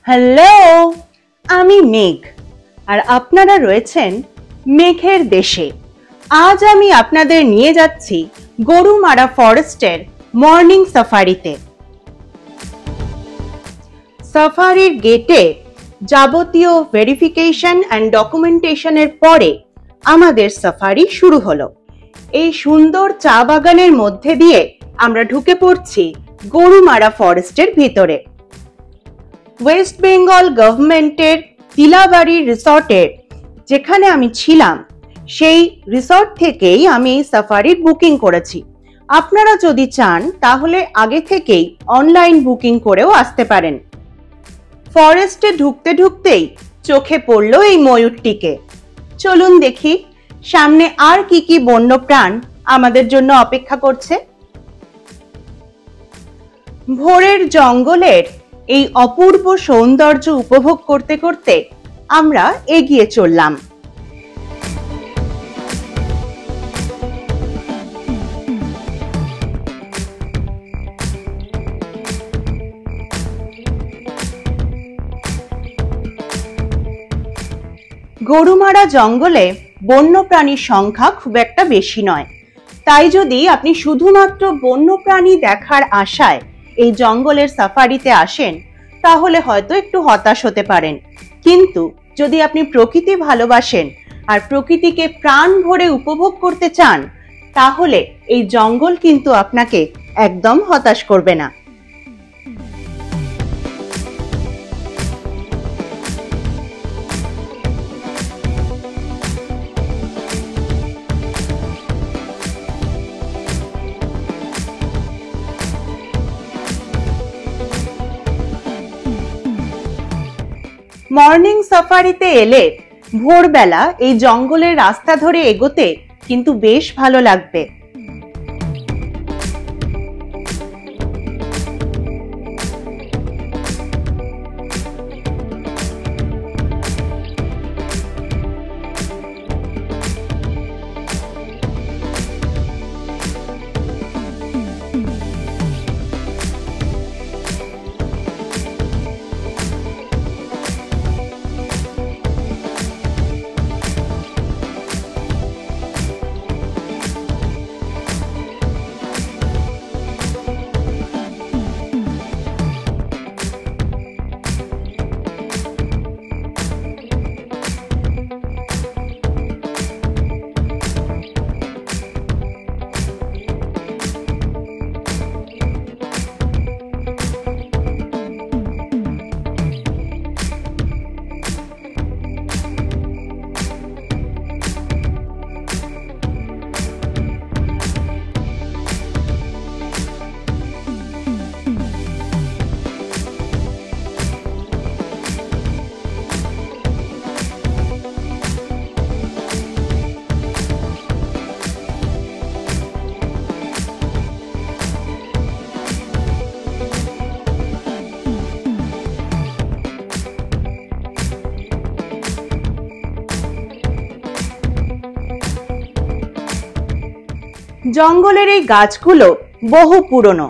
Hello, আমি মেঘ আর আপনারা রয়েছেন মেঘের দেশে। আজ আমি আপনাদের নিয়ে যাচ্ছি গরুমারা ফরেস্টের মর্নিং সাফারিতে। সাফারির গেটে যাবতীয় ভেরিফিকেশন অ্যান্ড ডকুমেন্টেশনের পরে আমাদের সাফারি শুরু হলো। এই সুন্দর চা বাগানের মধ্যে দিয়ে আমরা ঢুকে পড়ছি গরুমারা ফরেস্টের ভিতরে। ওয়েস্ট বেঙ্গল গভর্নমেন্টের তিলাবাড়ি রিসর্টে যেখানে আমি ছিলাম, সেই রিসর্ট থেকেই আমি এই সাফারির বুকিং করেছি। আপনারা যদি চান তাহলে আগে থেকেই অনলাইন বুকিং করেও আসতে পারেন। ফরেস্টে ঢুকতে ঢুকতেই চোখে পড়ল এই ময়ূরটিকে। চলুন দেখি সামনে আর কি কি বন্যপ্রাণ আমাদের জন্য অপেক্ষা করছে। ভোরের জঙ্গলের এই অপূর্ব সৌন্দর্য উপভোগ করতে করতে আমরা এগিয়ে চললাম। গরুমারা জঙ্গলে বন্যপ্রাণীর সংখ্যা খুব একটা বেশি নয়, তাই যদি আপনি শুধুমাত্র বন্যপ্রাণী দেখার আশায় এই জঙ্গলের সাফারিতে আসেন তাহলে হয়তো একটু হতাশ হতে পারেন। কিন্তু যদি আপনি প্রকৃতি ভালোবাসেন আর প্রকৃতিকে প্রাণ ভরে উপভোগ করতে চান তাহলে এই জঙ্গল কিন্তু আপনাকে একদম হতাশ করবে না। মর্নিং সাফারিতে এলে ভোরবেলা এই জঙ্গলের রাস্তা ধরে এগোতে কিন্তু বেশ ভালো লাগবে। জঙ্গলের এই গাছগুলো বহু পুরনো।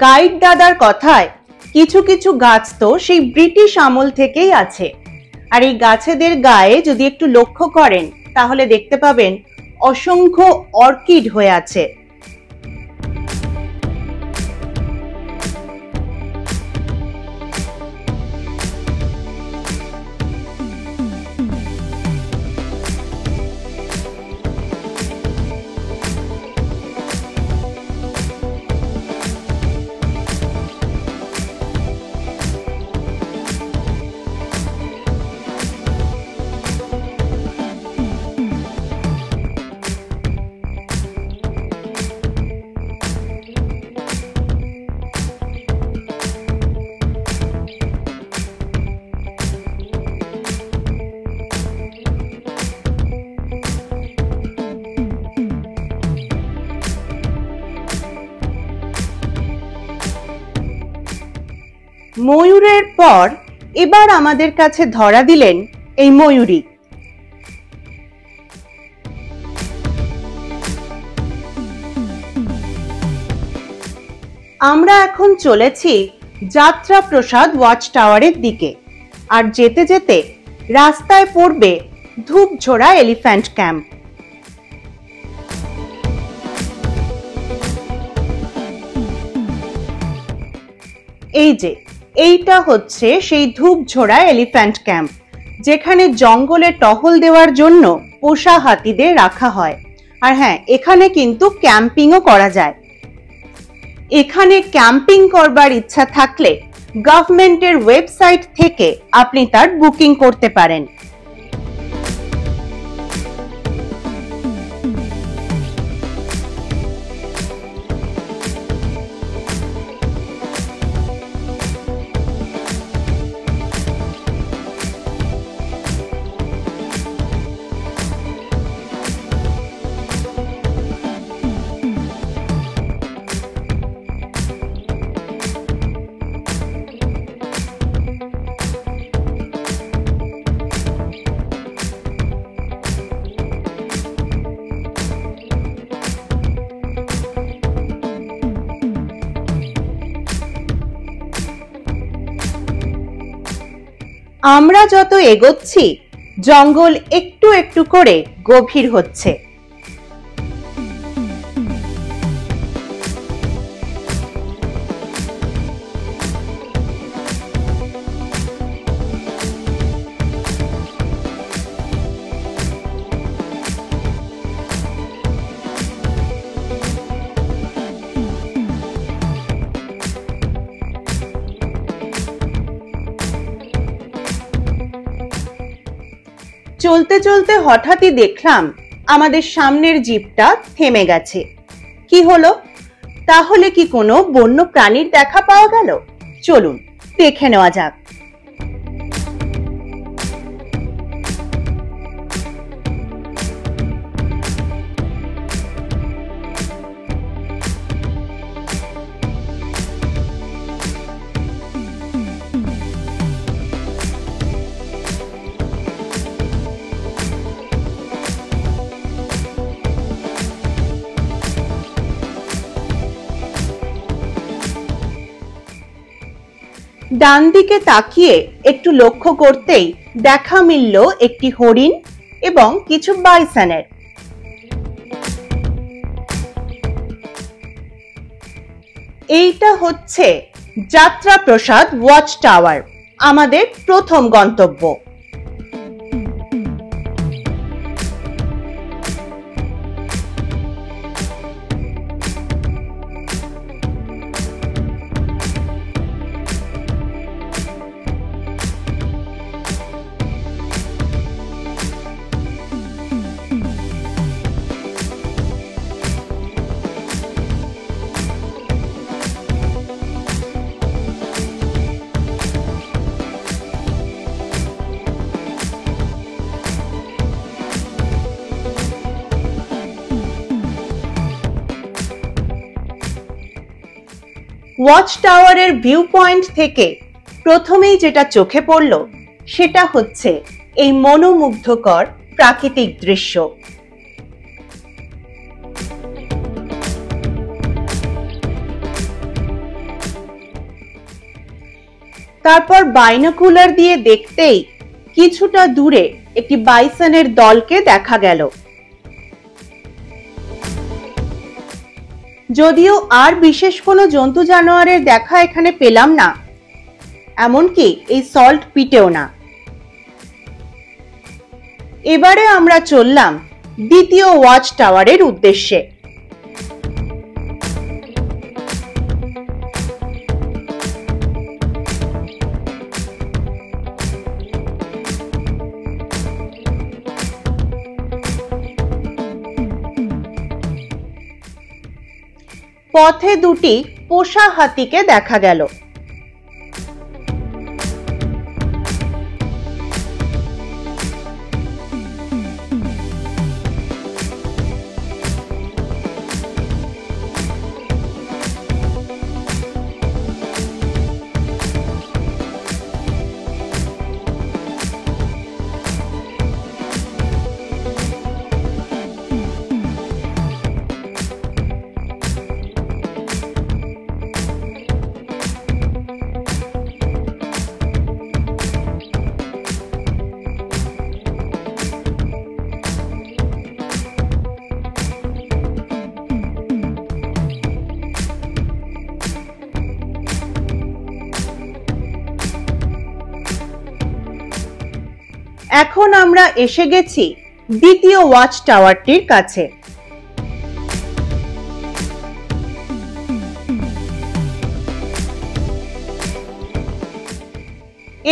গাইড দাদার কথায় কিছু কিছু গাছ তো সেই ব্রিটিশ আমল থেকেই আছে। আর এই গাছেদের গায়ে যদি একটু লক্ষ্য করেন তাহলে দেখতে পাবেন অসংখ্য অর্কিড হয়ে আছে। ময়ূরের পর এবার আমাদের কাছে ধরা দিলেন এই ময়ূরী। আমরা এখন চলেছি যাত্রা প্রসাদ ওয়াচ টাওয়ারের দিকে, আর যেতে যেতে রাস্তায় পড়বে ধূপঝোড়া এলিফ্যান্ট ক্যাম্প। এই যে এইটা হচ্ছে সেই ধূপঝোড়া এলিফ্যান্ট ক্যাম্প, যেখানে জঙ্গলে টহল দেওয়ার জন্য পোষা হাতিদের রাখা হয়। আর হ্যাঁ, এখানে কিন্তু ক্যাম্পিংও করা যায়। এখানে ক্যাম্পিং করবার ইচ্ছা থাকলে গভর্নমেন্টের ওয়েবসাইট থেকে আপনি তার বুকিং করতে পারেন। আমরা যত এগোচ্ছি জঙ্গল একটু একটু করে গভীর হচ্ছে। চলতে চলতে হঠাৎই দেখলাম আমাদের সামনের জিপটা থেমে গেছে। কি হলো? তাহলে কি কোনো বন্য প্রাণীর দেখা পাওয়া গেল? চলুন দেখে নেওয়া যাক। ডান দিকে তাকিয়ে একটু লক্ষ্য করতেই দেখা মিলল একটি হরিণ এবং কিছু বাইসনের। এইটা হচ্ছে যাত্রা প্রসাদ ওয়াচ টাওয়ার, আমাদের প্রথম গন্তব্য। ওয়াচ টাওয়ারের ভিউ পয়েন্ট থেকে প্রথমেই যেটা চোখে পড়ল সেটা হচ্ছে এই মনোমুগ্ধকর প্রাকৃতিক দৃশ্য। তারপর বাইনোকুলার দিয়ে দেখতেই কিছুটা দূরে একটি বাইসনের দলকে দেখা গেল। যদিও আর বিশেষ কোনো জন্তু জানোয়ারের দেখা এখানে পেলাম না, এমনকি এই সল্ট পিটেও না। এবারে আমরা চললাম দ্বিতীয় ওয়াচ টাওয়ারের উদ্দেশ্যে। পথে দুটি পোষা হাতিকে দেখা গেল। এখন আমরা এসে গেছি দ্বিতীয় ওয়াচ টাওয়ারটির কাছে।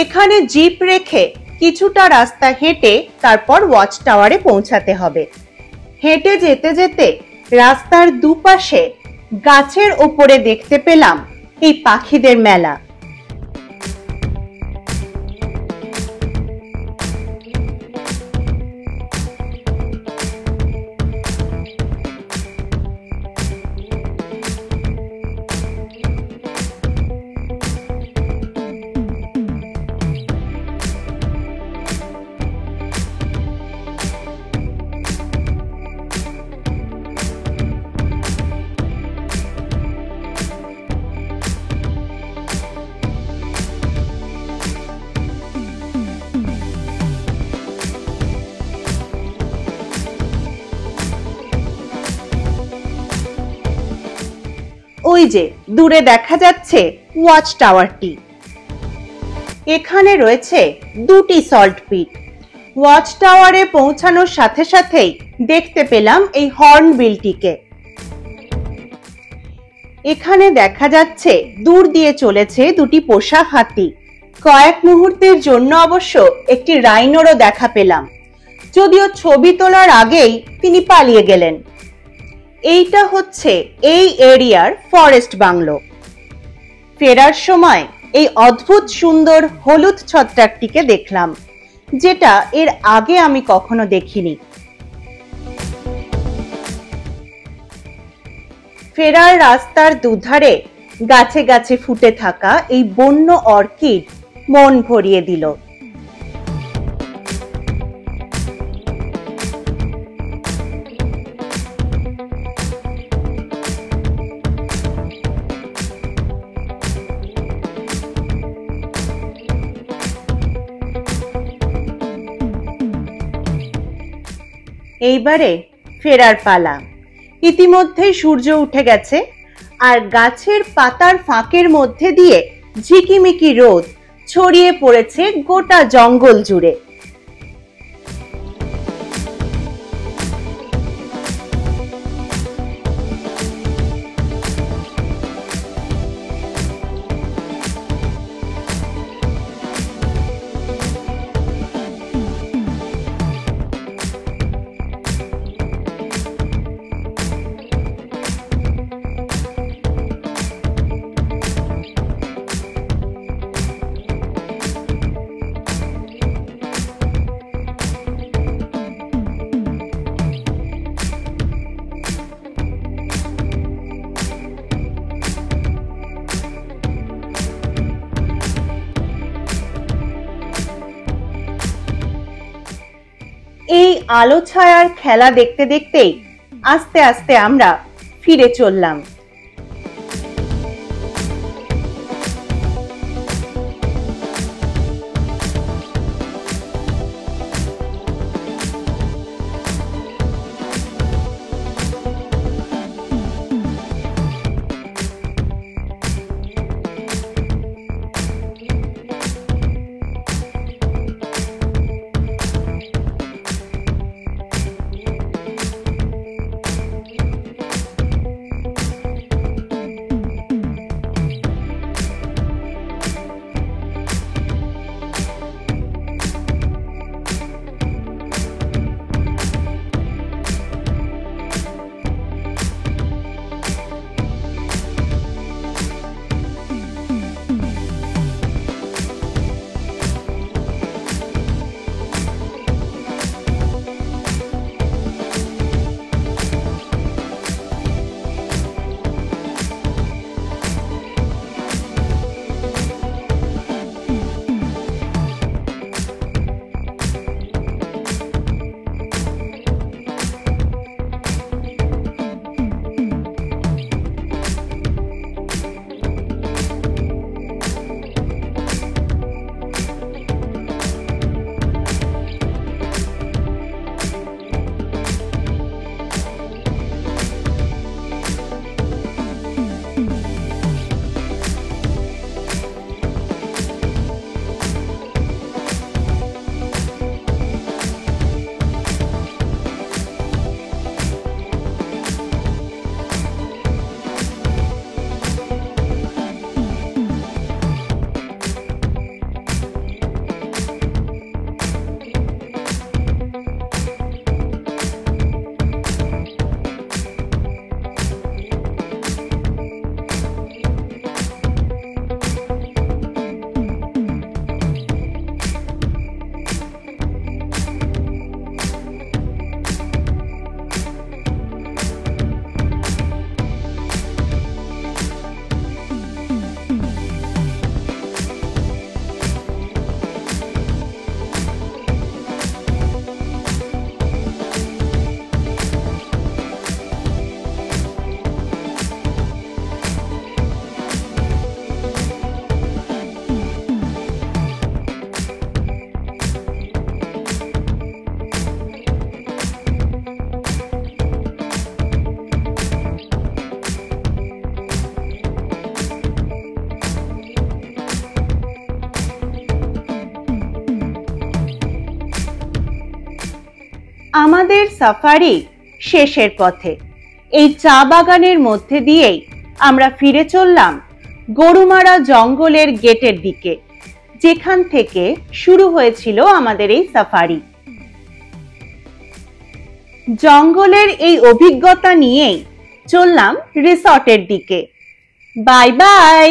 এখানে জিপ রেখে কিছুটা রাস্তা হেঁটে তারপর ওয়াচ টাওয়ারে পৌঁছাতে হবে। হেঁটে যেতে যেতে রাস্তার দুপাশে গাছের ওপরে দেখতে পেলাম এই পাখিদের মেলা। ওই যে দূরে দেখা যাচ্ছে ওয়াচ টাওয়ারটি। এখানে রয়েছে দুটি সল্ট পিট। ওয়াচ টাওয়ারে পৌঁছানোর সাথে সাথেই দেখতে পেলাম এই হর্নবিলটিকে। এখানে দেখা যাচ্ছে দূর দিয়ে চলেছে দুটি পোষা হাতি। কয়েক মুহূর্তের জন্য অবশ্য একটি রাইনোরও দেখা পেলাম, যদিও ছবি তোলার আগেই তিনি পালিয়ে গেলেন। এইটা হচ্ছে এই এরিয়ার ফরেস্ট বাংলো। ফেরার সময় এই অদ্ভুত সুন্দর হলুদ ছত্রাকটিকে দেখলাম, যেটা এর আগে আমি কখনো দেখিনি। ফেরার রাস্তার দুধারে গাছে গাছে ফুটে থাকা এই বন্য অর্কিড মন ভরিয়ে দিল। এইবারে ফেরার পালা। ইতিমধ্যেই সূর্য উঠে গেছে আর গাছের পাতার ফাঁকের মধ্যে দিয়ে ঝিকিমিকি রোদ ছড়িয়ে পড়েছে গোটা জঙ্গল জুড়ে। এই আলো ছায়ার খেলা দেখতে দেখতেই আস্তে আস্তে আমরা ফিরে চললাম। আমাদের সাফারি শেষের পথে। এই চা বাগানের মধ্যে দিয়েই আমরা ফিরে চললাম গরুমারা জঙ্গলের গেটের দিকে, যেখান থেকে শুরু হয়েছিল আমাদের এই সাফারি। জঙ্গলের এই অভিজ্ঞতা নিয়েই চললাম রিসর্টের দিকে। Bye bye.